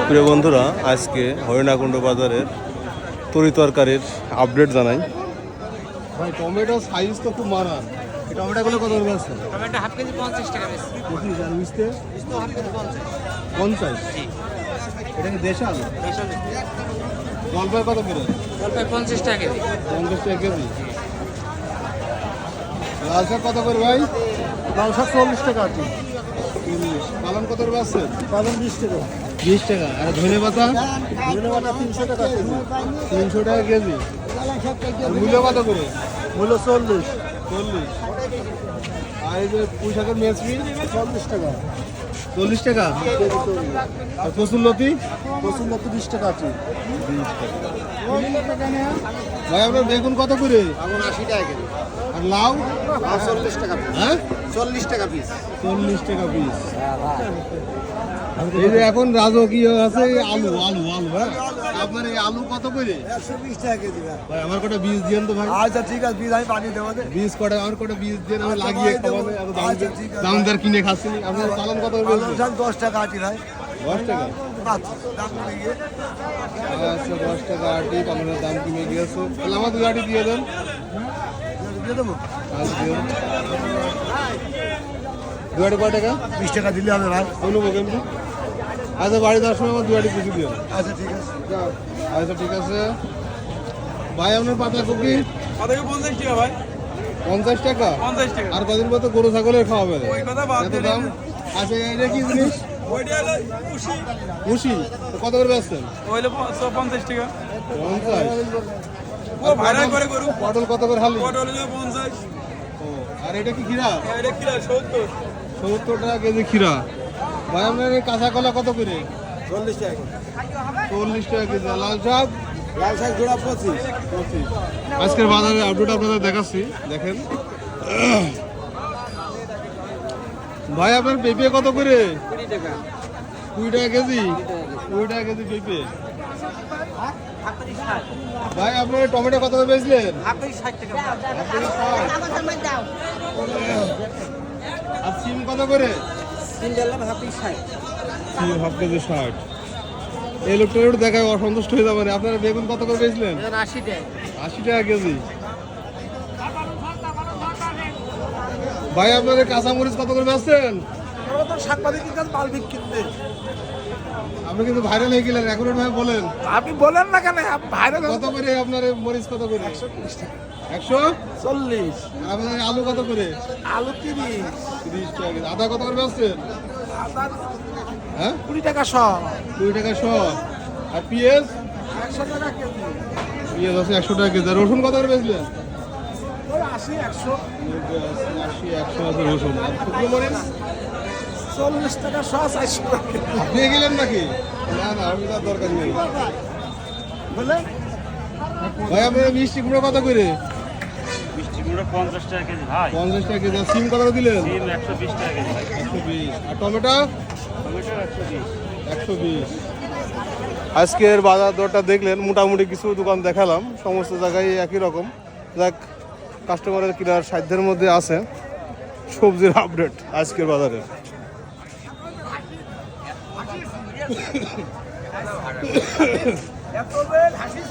প্রিয় বন্ধুরা, আজকে হরিণাকুণ্ড বাজারের তরি তরকারির আপডেট জানাই। ভাই টমেটো সাইজ তো খুব মারান। এই টমেটোগুলো কত করে আছে? টমেটো হাফ কেজি 50 টাকা বেশি। আর মিষ্টি মিষ্টি হাফ কেজি 50। জি। এটা কি দেশি আলু? দেশাল। জলপাই কত করে? জলপাই 50 টাকা কেজি। 50 টাকা কেজি। লাল শাক কত করে ভাই? লাল শাক 40 টাকা আছে। 40। পালং কত করে আছে? পালং 20 টাকা। 20 টাকা। আর ধনে পাতা? ধনে পাতা 300 টাকা কেজি। 300 টাকা কেজি। আর মূল্য কত করে? মূল্য 40। 40। আর এই যে পুঁই শাকের মেচবি? 40 টাকা। 40 টাকা। আর কচুরলতি? কচুরলতি 20 টাকা আছে। ভাই আপনার বেগুন কত করে? এখন 80 টাকা কেজি। আর লাউ? 40 টাকা পিস। হ্যাঁ 40 টাকা পিস। 40 টাকা পিস। এই যে এখন রাজকীয় আছে এই আলু আলু আলু। হ্যাঁ আপনার এই আলু কত করে? 120 টাকা কেজি। ভাই আমার কটা বীজ দিয়েন তো ভাই। আচ্ছা ঠিক আছে, বীজ আমি পাঠিয়ে দেবো। বীজ কটা আমার কটা বীজ দিয়ে আমি আচ্ছা, লাগিয়ে ভাই দেবো। খাওয়াবে এত দাম আচ্ছা, ঠিক আছে। দাম দর কিনে খাচ্ছি। আপনার পালন কত করে বলছেন? 10 টাকা আটি ভাই। 10 টাকা। আচ্ছা, দাম কমে গিয়ে। আচ্ছা 10 টাকা আটি পালনের দাম কমে গিয়েছে। তাহলে আমার 2 আটি দিয়ে দেন। দিয়ে দেবো। আচ্ছা দিয়ে দেন। 2 আটি কয় টাকা? 20 টাকা দিলে হবে ভাই। অনুভব কেমনি? আচ্ছা বাড়ি যাওয়ার সময় আমার 2 আটি কিছু দিও। আচ্ছা ঠিক আছে। আচ্ছা ঠিক আছে ভাই। আপনার পাতাকপি? পাতাকপি 50 টাকা ভাই। 50 টাকা। 50 টাকা। আর কদিন পর তো গরু ছাগলের খাওয়া হবে। ওই কথা বাদ এত দিন। দাম? আচ্ছা এটা কি জিনিস? ওইটা হলো উশি। খুশি কত করে বেচছেন? ওইলো 150 টাকা। 50। ও ভাড়া করে গরু। পটল কত করে হালি? পটল হলো 50। ও, আর এটা কি খিরা? এটা কিলো 70। 70 টাকা কেজি খিরা। ভাই আপনার এই কাঁচা কলা কত করে? 40 টাকা। 40 টাকা কেজি। আর লাল শাক? লাল শাক জোড়া 25। 25। আজকের বাজারে আপডেট আপনাদের দেখাচ্ছি, দেখেন। ভাই আপনার পেঁপে কত করে? 20 টাকা। 20 টাকা কেজি। 20 টাকা কেজি পেঁপে। Half KG 60। ভাই আপনার টমেটো কত করে বেচলেন? হাফ কেজি 60 টাকা। আর সিম কত করে? তিন ডালাম হাফ কেজি 60। সিম হাফ কেজি 60। এই লোকটার একটু দেখায় অসন্তুষ্ট হয়ে যাবেন। আপনারা বেগুন কত করে বেচলেন? এখন 80 টাকা। 80 টাকা কেজি। ভাই আপনাদের কাঁচামরিচ কত করে বেচছেন? ওরা তো শাকপাতি কিনতে মাল বিক্রি কিনতে। আপনি কিন্তু ভাইরাল হয়ে গেলেন, এখন ভাই বলেন আপনি বলেন না কেন ভাইরাল কত করে আপনার এই মরিচ কত করে? 130 টাকা। 140। 40। আপনার আলু কত করে? আলু 30। 30 টাকা কেজি। আদা কত করে বেচছেন? আদা হ্যাঁ 20 টাকা শ। 20 টাকা শ। আর পেঁয়াজ? 100 টাকা কেজি। পেঁয়াজ আছে 100 টাকা কেজি। আর রসুন কত করে বেচলেন? ওই 80 100। 80 100 আছে রসুন। আর শুকনো মরিচ 40 টাকা শ, 400 টাকা কেজি। দিয়ে গেলেন নাকি? না না আমি তার দরকার নেই। বলে ভাই আপনার মিষ্টি কুমড়ো কত করে? মিষ্টি কুমড়া 50 টাকা কেজি ভাই। 50 টাকা কেজি। আর সিম কত করে দিলেন? ডিম 120 টাকা কেজি ভাই। 120। আর টমেটো? টমেটো 120। 120। আজকের বাজার দরটা দেখলেন, মোটামুটি কিছু দোকান দেখালাম, সমস্ত জায়গায় একই রকম। যাক, কাস্টমারের কেনার সাধ্যের মধ্যে আছে। সবজির আপডেট আজকের বাজারে। এত বেল হাসিস